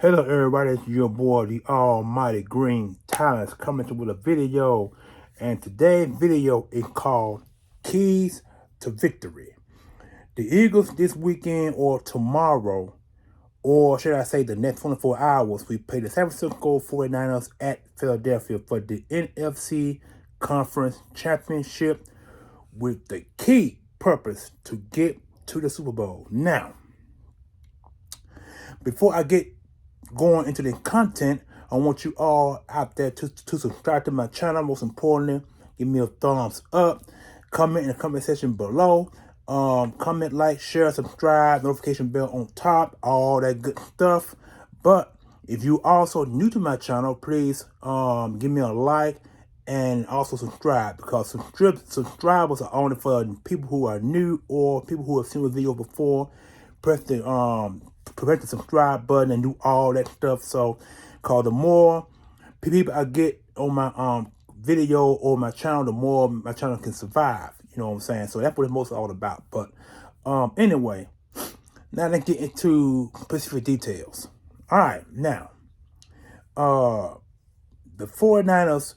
Hello everybody, it's your boy, the almighty Green Talents, coming to with a video. And today's video is called Keys to Victory. The Eagles this weekend or tomorrow, or should I say the next 24 hours, we play the San Francisco 49ers at Philadelphia for the NFC Conference Championship with the key purpose to get to the Super Bowl. Now, before I get going into the content, I want you all out there to subscribe to my channel. Most importantly, give me a thumbs up. Comment in the comment section below. Comment, like, share, subscribe, notification bell on top, all that good stuff. But if you also new to my channel, please give me a like and also subscribe, because subscribers are only for people who are new or people who have seen the video before. Press the subscribe button and do all that stuff. So, cause the more people I get on my video or my channel, the more my channel can survive. You know what I'm saying? So that's what it's mostly all about. But anyway, now let's get into specific details. All right, now the 49ers,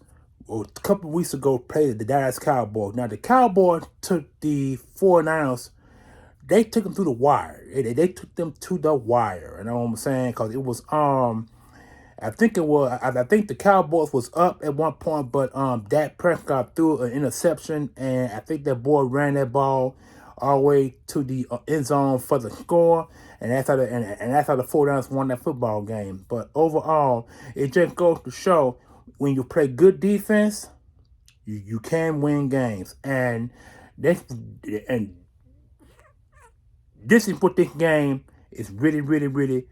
a couple of weeks ago, played the Dallas Cowboys. Now the Cowboys took the 49ers. They took them through the wire. They took them to the wire. You know what I'm saying? Because it was I think the Cowboys was up at one point, but Dak Prescott threw an interception, and I think that boy ran that ball all the way to the end zone for the score, and that's how the 49ers won that football game. But overall, it just goes to show, when you play good defense, you can win games, and this is what this game is really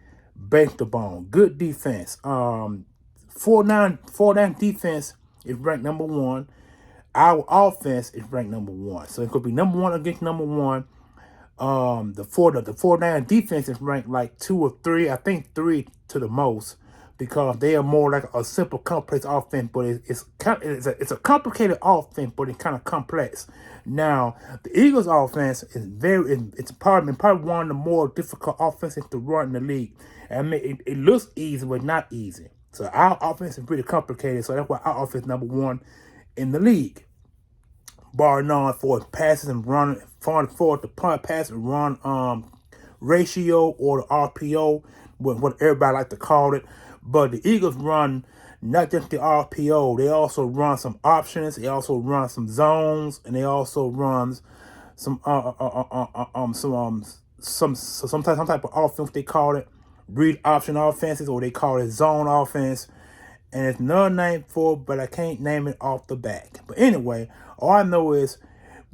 based upon. Good defense. 49 defense is ranked number one. Our offense is ranked number one. So it could be number one against number one. The 49 defense is ranked like 2 or 3. I think 3 to the most, because they are more like a simple, complex offense, but it's a complicated offense, but it's kind of complex. Now, the Eagles' offense is it's probably one of the more difficult offenses to run in the league. I mean, it looks easy, but not easy. So our offense is pretty complicated. So that's why our offense is number one in the league, bar none for passes and run, for the punt, pass and run ratio, or the RPO, what everybody like to call it. But the Eagles run not just the RPO, they also run some options, they also run some zones, and they also run some some type of offense, they call it read option offenses, or they call it zone offense. And it's another name for it, but I can't name it off the back. But anyway, all I know is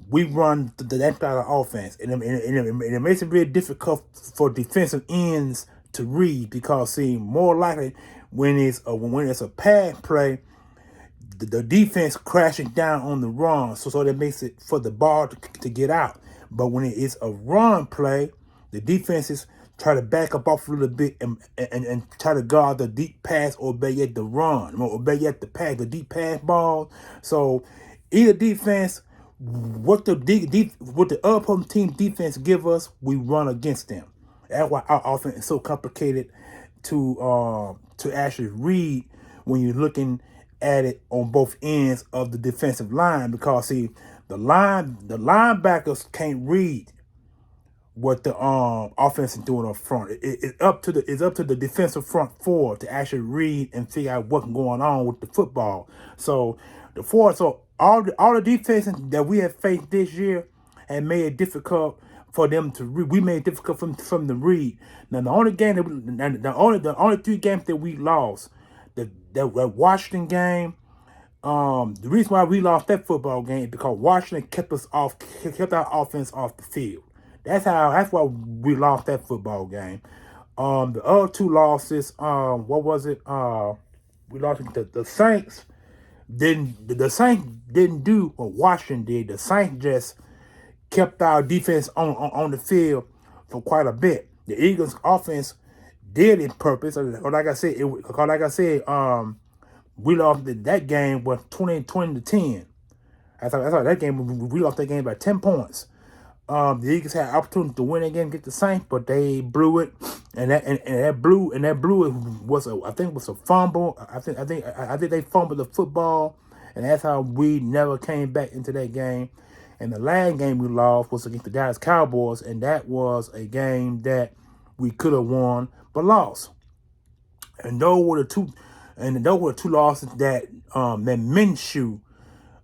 we run that style of offense, and it makes it really difficult for defensive ends to read, because, see, more likely when it's a pass play, the defense crashing down on the run, so that makes it for the ball to get out. But when it is a run play, the defenses try to back up off a little bit and try to guard the deep pass, or better yet the run, or better yet the pass, the deep pass ball. So either defense, what the opposing team defense give us, we run against them. That's why our offense is so complicated to actually read when you're looking at it on both ends of the defensive line, because, see, the linebackers can't read what the offense is doing up front. It's up to the defensive front four to actually read and figure out what's going on with the football. So all the defenses that we have faced this year and made it difficult for them to read. We made it difficult from the read. Now the only 3 games that we lost, that Washington game. The reason why we lost that football game is because Washington kept our offense off the field. That's why we lost that football game. The other 2 losses, what was it? We lost the Saints. The Saints didn't do what Washington did. The Saints just kept our defense on the field for quite a bit. The Eagles' offense did it purpose. Like I said, we lost that game was 20-10. I thought that game, we lost that game by 10 points. The Eagles had an opportunity to win again, get the Saints, but they blew it. and that blue was I think was a fumble. I think they fumbled the football, and that's how we never came back into that game. And the last game we lost was against the Dallas Cowboys, and that was a game that we could have won but lost. And those were the two losses that Minshew,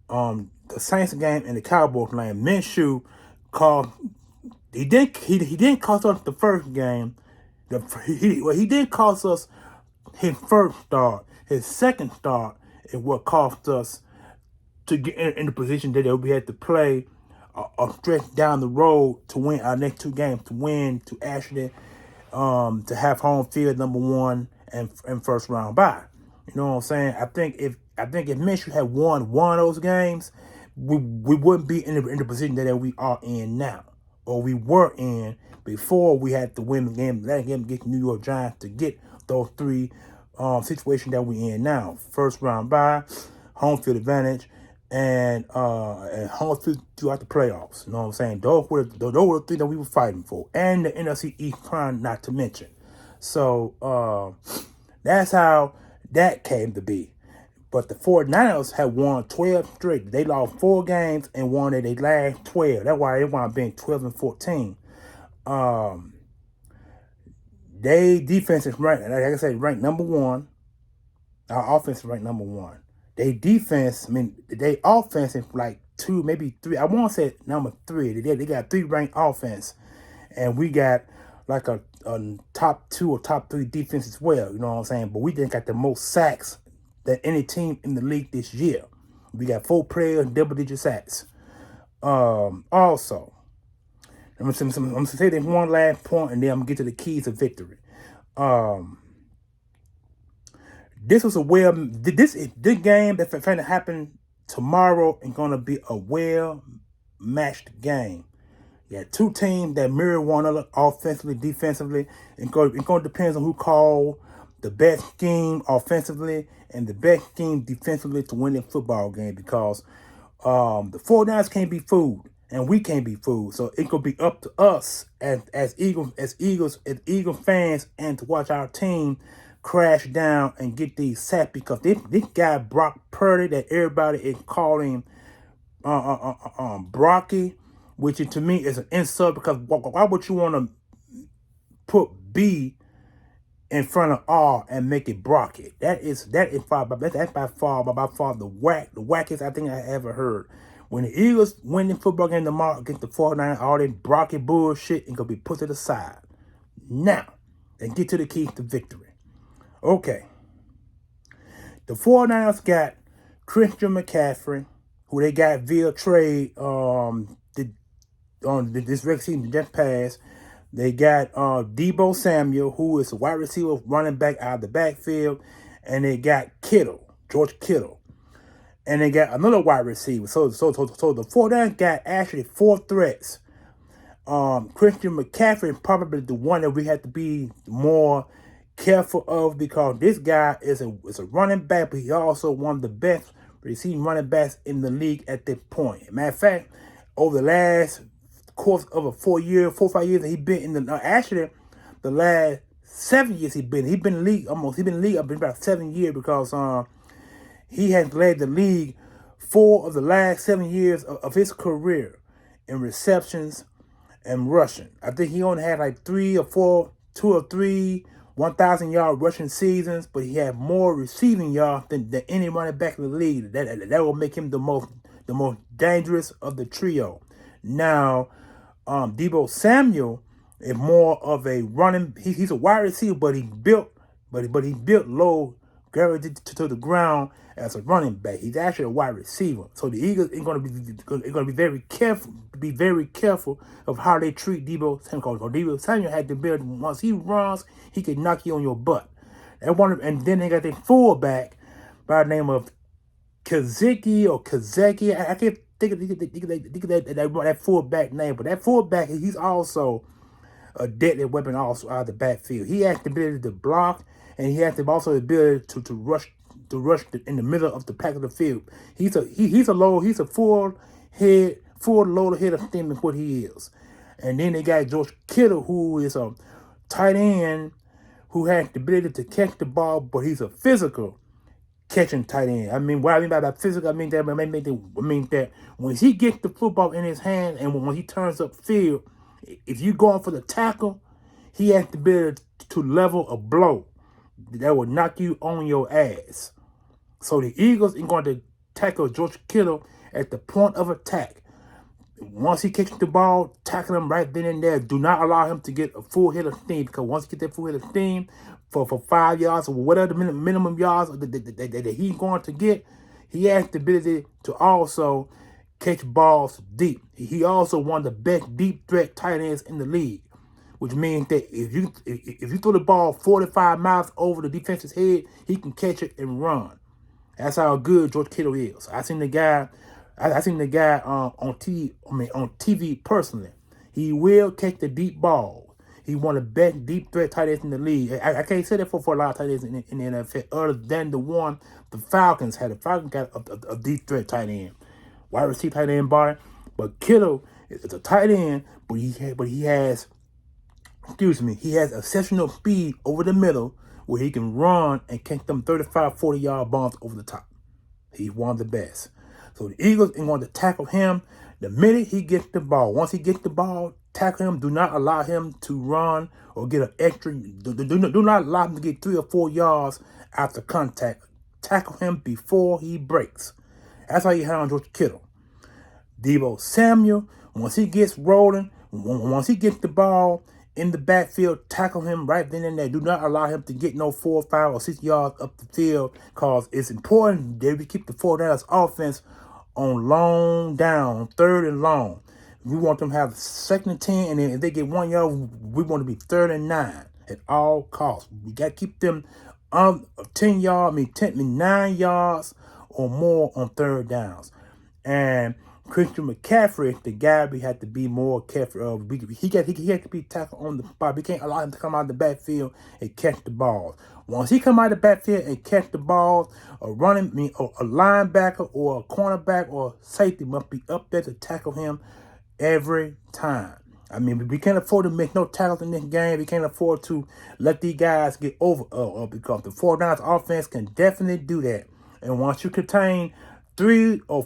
the Saints game and the Cowboys game. Minshew called. He didn't cost us the first game. He did cost us his first start. His second start is what cost us to get in the position that we had to play a stretch down the road to win our next two games, to actually to have home field number one and first round bye. You know what I'm saying? I think if Michigan had won one of those games, we wouldn't be in the position that we are in now, or we were in before we had to win the game, that game against New York Giants to get those three situations that we in now: first round bye, home field advantage, and home field throughout the playoffs. You know what I'm saying? Those were the three that we were fighting for, and the NFC East crown, not to mention. So that's how that came to be. But the 49ers had won 12 straight. They lost 4 games and won their last 12. That's why they wound up being 12-14. They defense is ranked, like I said, ranked number 1. Our offense is ranked number 1. They defense, they offense is like 2, maybe 3. I want to say number 3. They got 3 ranked offense, and we got like a top 2 or top 3 defense as well. You know what I'm saying? But we didn't got the most sacks than any team in the league this year. We got 4 players, double-digit sacks. Also, I'm going to say this one last point, and then I'm going to get to the keys of victory. This was this game that's going to happen tomorrow is going to be a well-matched game. You got 2 teams that mirror one another offensively, defensively. It's going to depend on who called the best scheme offensively and the best scheme defensively to win the football game, because the 49ers can't be fooled and we can't be fooled. So it could be up to us as Eagle fans, and to watch our team crash down and get these sacks, because this guy Brock Purdy that everybody is calling Brocky, which to me is an insult, because why would you want to put B in front of R and make it Brocky? That's by far the wackest I think I ever heard. When the Eagles win the football game tomorrow against the 49ers, all that Brocky bullshit is going to be put to the side. Now, and get to the keys to victory. Okay. The 49ers got Christian McCaffrey, who they got via trade this regular season just passed. They got Deebo Samuel, who is a wide receiver running back out of the backfield. And they got George Kittle. And they got another wide receiver. So the 49ers got actually 4 threats. Christian McCaffrey is probably the one that we have to be more careful of, because this guy is a running back, but he also one of the best receiving running backs in the league at this point. Matter of fact, over the last course of a 4 or 5 years that he's been in the the last 7 years he's been in the league about 7 years, because he has led the league 4 of the last 7 years of his career in receptions and rushing. I think he only had like 2 or 3 1,000-yard rushing seasons, but he had more receiving yards than any running back in the league. That will make him the most dangerous of the trio. Now, Deebo Samuel is more of a running. He's a wide receiver, but he built low, gravity to the ground as a running back. He's actually a wide receiver. So the Eagles are going to be very careful. Be very careful of how they treat Deebo Samuel. Because Deebo Samuel had the ability, once he runs, he can knock you on your butt. And then they got their fullback by the name of Kazeki. I can't think of that fullback name, but that fullback, he's also a deadly weapon also out of the backfield. He has the ability to block, and he has also the ability to rush in the middle of the pack of the field. He's a full load head of steam is what he is. And then they got George Kittle, who is a tight end who has the ability to catch the ball, but he's a physical catching tight end. I mean, what I mean by that physical, I mean that when he gets the football in his hand and when he turns up field, if you going for the tackle, he has the ability to level a blow that will knock you on your ass. So the Eagles are going to tackle George Kittle at the point of attack. Once he kicks the ball, tackle him right then and there. Do not allow him to get a full hit of steam, because once he get that full hit of steam for 5 yards or whatever the minimum yards that he's going to get, he has the ability to also catch balls deep. He also one of the best deep threat tight ends in the league, which means that if you throw the ball 45 miles over the defense's head, he can catch it and run. That's how good George Kittle is. I seen the guy on TV personally. He will catch the deep ball. He one of the best deep threat tight ends in the league. I can't say that for a lot of tight ends in the NFL, other than the one the Falcons had. The Falcons got a deep threat tight end, wide receiver tight end body. But Kittle is a tight end, but he has exceptional speed over the middle, where he can run and catch them 35, 40-yard bombs over the top. He's one of the best. So the Eagles are going to tackle him the minute he gets the ball. Once he gets the ball, tackle him. Do not allow him to run or get an extra. Do not allow him to get 3 or 4 yards after contact. Tackle him before he breaks. That's how you handle George Kittle. Deebo Samuel, once he gets rolling, once he gets the ball in the backfield, tackle him right then and there. Do not allow him to get no 4, 5, or 6 yards up the field, because it's important that we keep the 49ers offense on long down, 3rd and long. We want them to have 2nd and 10, and then if they get 1 yard, we want to be 3rd and 9 at all costs. We got to keep them 9 yards or more on 3rd downs. And Christian McCaffrey, the guy we have to be more careful of. He had to be tackled on the spot. We can't allow him to come out of the backfield and catch the ball. Once he come out of the backfield and catch the ball, a linebacker or a cornerback or safety must be up there to tackle him every time. I mean, we can't afford to make no tackles in this game. We can't afford to let these guys get over because the 49ers offense can definitely do that. And once you contain three or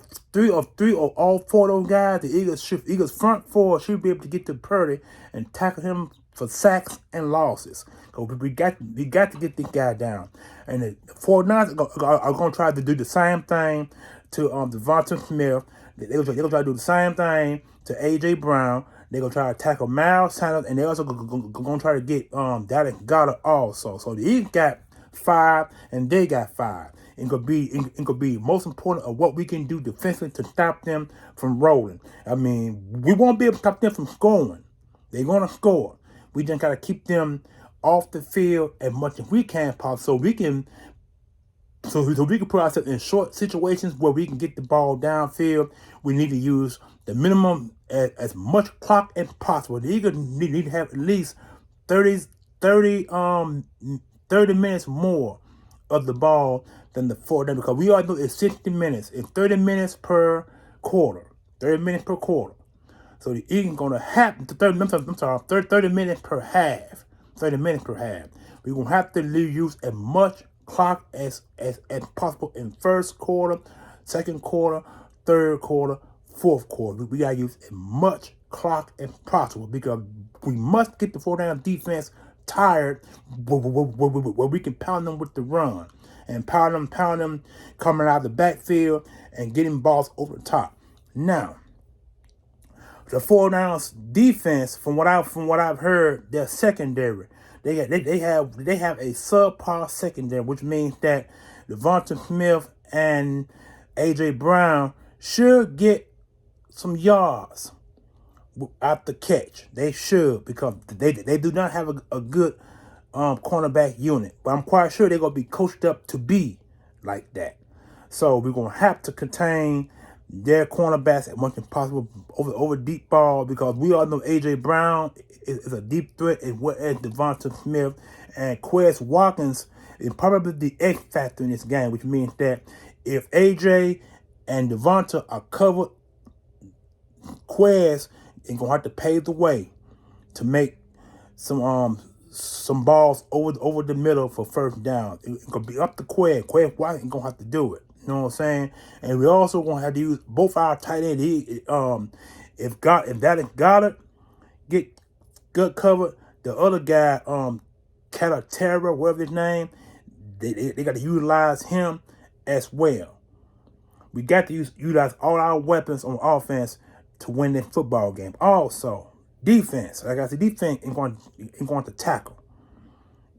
all 4 of those guys, the Eagles front 4 should be able to get to Purdy and tackle him for sacks and losses. So we got to get this guy down. And the 49ers are going to try to do the same thing to Devonta Smith. They're going to try to do the same thing to A.J. Brown. They're going to try to tackle Miles Sanders, and they're also going to try to get Dallas Goedert also. So the Eagles got 5, and they got 5. It could be most important of what we can do defensively to stop them from rolling. I mean, we won't be able to stop them from scoring. They're going to score. We just got to keep them off the field as much as we can, so we can put ourselves in short situations where we can get the ball downfield. We need to use the minimum as much clock as possible. The Eagles need to have at least 30 minutes more of the ball than the 4 days, because we all know it's 60 minutes. It's 30 minutes per quarter. 30 minutes per quarter. So the Eagles going to have 30 minutes per half. 30 minutes per half. We're going to have to use as much clock as possible in first quarter, second quarter, third quarter, fourth quarter. We got to use as much clock as possible, because we must get the 49ers defense tired where we can pound them with the run and pound them coming out of the backfield and getting balls over the top. Now, the 49ers defense, from what I've heard, their secondary, they have a subpar secondary, which means that Devonta Smith and A.J. Brown should get some yards after catch. They should, because they do not have a good cornerback unit. But I'm quite sure they're going to be coached up to be like that. So we're going to have to contain their cornerbacks as much as possible over deep ball, because we all know A.J. Brown is a deep threat, as well as Devonta Smith. And Quez Watkins is probably the X factor in this game, which means that if A.J. and Devonta are covered, Quez is going to have to pave the way to make some some balls over the middle for first down. It's gonna be up to Quay. Quay White ain't gonna have to do it. You know what I'm saying? And we also gonna have to use both our tight end. If that Goddard get good covered, the other guy, Calatera, whatever his name, they got to utilize him as well. We got to utilize all our weapons on offense to win this football game. Also, defense. Like I said, defense ain't going to tackle.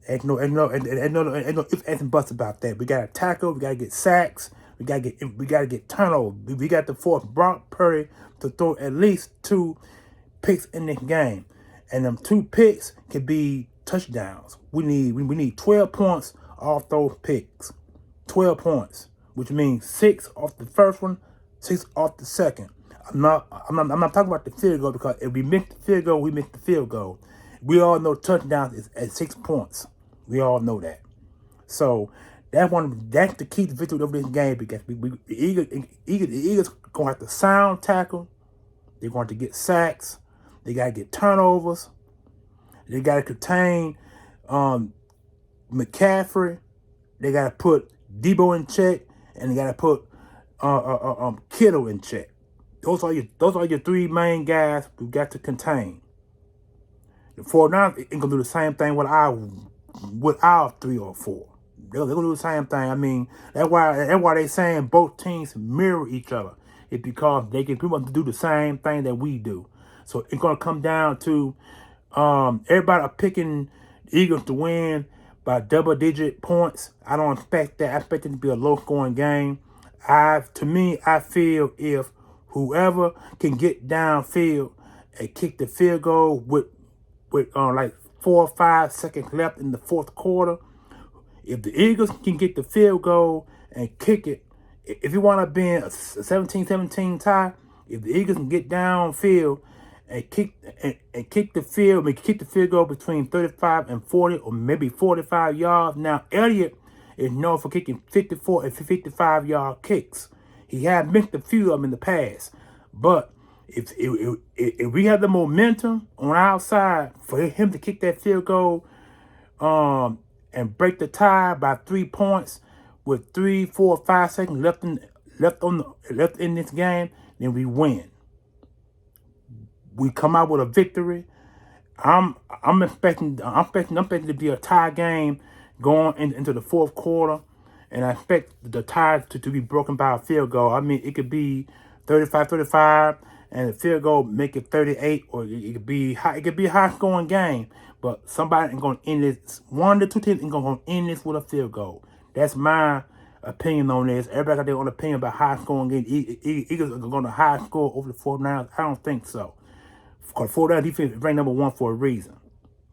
Ain't no ifs, ands, and buts about that. We got to tackle. We got to get sacks. We got to get turnovers. We got to force Brock Purdy to throw at least 2 picks in this game, and them 2 picks can be touchdowns. We need 12 points off those picks. 12 points, which means 6 off the first one, 6 off the second. I'm not talking about the field goal, because if we miss the field goal, we miss the field goal. We all know touchdowns is at 6 points. We all know that. So that's the key to victory over this game, because the Eagles gonna have to sound tackle. They're going to get sacks. They gotta get turnovers. They gotta contain McCaffrey. They gotta put Debo in check, and they gotta put Kittle in check. Those are your 3 main guys we got to contain. The 49ers ain't gonna do the same thing with our 3 or 4. They're gonna do the same thing. I mean, that's why they saying both teams mirror each other. It's because they can pretty much do the same thing that we do. So it's gonna come down to everybody are picking the Eagles to win by double-digit points. I don't expect that. I expect it to be a low-scoring game. I feel if whoever can get downfield and kick the field goal with like 4 or 5 seconds left in the fourth quarter, if the Eagles can get the field goal and kick it, if you want to be in a 17-17 tie, if the Eagles can get downfield and kick the field goal between 35 and 40 or maybe 45 yards. Now, Elliott is known for kicking 54 and 55-yard kicks. He had missed a few of them in the past. But if we have the momentum on our side for him to kick that field goal and break the tie by 3 points with 3, 4, 5 seconds left in this game, then we win. We come out with a victory. I'm expecting to be a tie game going into the fourth quarter, and I expect the tie to be broken by a field goal. I mean, it could be 35-35, and the field goal make it 38, or it could be high. It could be a high-scoring game, but somebody ain't going to end this. One of the 2 teams ain't going to end this with a field goal. That's my opinion on this. Everybody got their own opinion about high-scoring games. Eagles are going to high score over the 49ers. I don't think so. Because 49ers defense is ranked number 1 for a reason.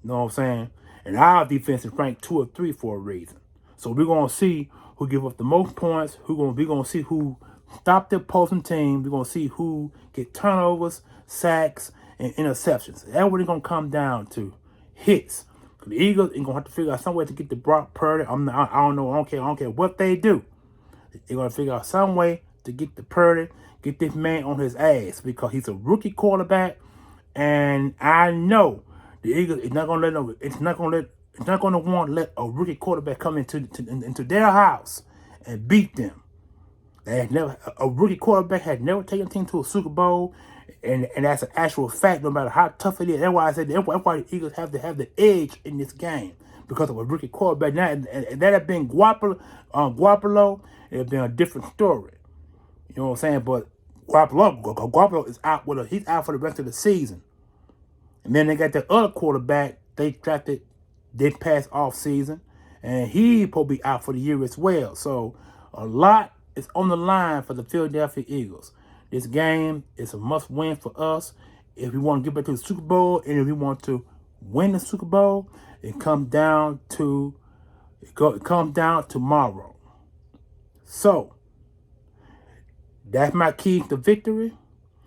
You know what I'm saying? And our defense is ranked 2 or 3 for a reason. So we're going to see who give up the most points. We're going to see who stop the opposing team. We're going to see who get turnovers, sacks, and interceptions. That's what it's going to come down to. Hits. The Eagles ain't going to have to figure out some way to get the Brock Purdy. I don't know. I don't care what they do. They're going to figure out some way to get the Purdy, get this man on his ass, because he's a rookie quarterback. And I know the Eagles is not gonna want to let a rookie quarterback come into their house and beat them. A rookie quarterback had never taken a team to a Super Bowl, and that's an actual fact. No matter how tough it is, that's why I said that's why the Eagles have to have the edge in this game, because of a rookie quarterback. Now, and that had been Garoppolo, it had been a different story. You know what I'm saying? But Garoppolo is out he's out for the rest of the season. And then they got the other quarterback they drafted this past off season, and he probably be out for the year as well. So a lot is on the line for the Philadelphia Eagles. This game is a must-win for us if we want to get back to the Super Bowl, and if we want to win the Super Bowl. It comes down tomorrow. So that's my key to victory.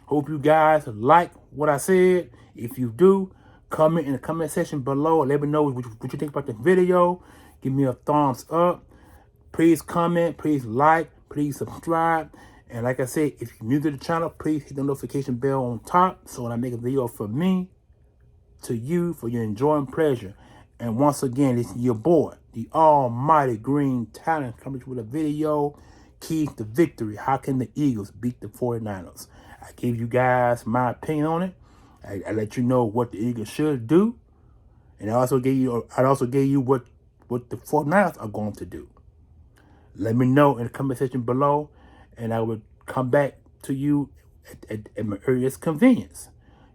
Hope you guys like what I said. If you do, comment in the comment section below and let me know what you think about the video. Give me a thumbs up. Please comment, please like, please subscribe. And like I said, if you're new to the channel, please hit the notification bell on top, so when I make a video from me to you for your enjoying pleasure. And once again, this is your boy, the almighty Green Talent, coming with a video, keys to victory. How can the Eagles beat the 49ers? I give you guys my opinion on it. I let you know what the Eagles should do. And I also gave you what the 49ers are going to do. Let me know in the comment section below, and I will come back to you at my earliest convenience.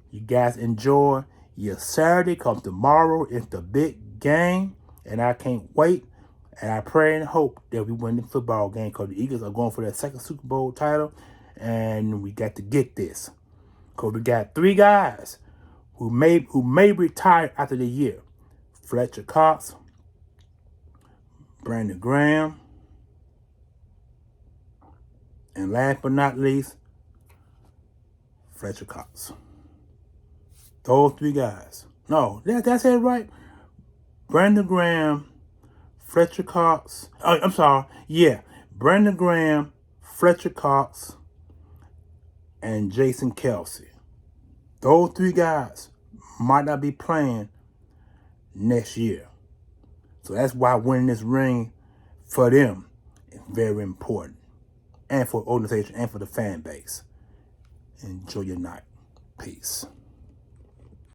You guys enjoy your Saturday, because tomorrow is the big game, and I can't wait. And I pray and hope that we win the football game, because the Eagles are going for their second Super Bowl title, and we got to get this. Because we got 3 guys who may retire after the year. Fletcher Cox, Brandon Graham, and last but not least, Fletcher Cox. Those 3 guys. No, that's it right. Brandon Graham, Fletcher Cox. Oh, I'm sorry. Yeah. Brandon Graham, Fletcher Cox, and Jason Kelsey. Those 3 guys might not be playing next year. So that's why winning this ring for them is very important. And for the organization and for the fan base. Enjoy your night. Peace.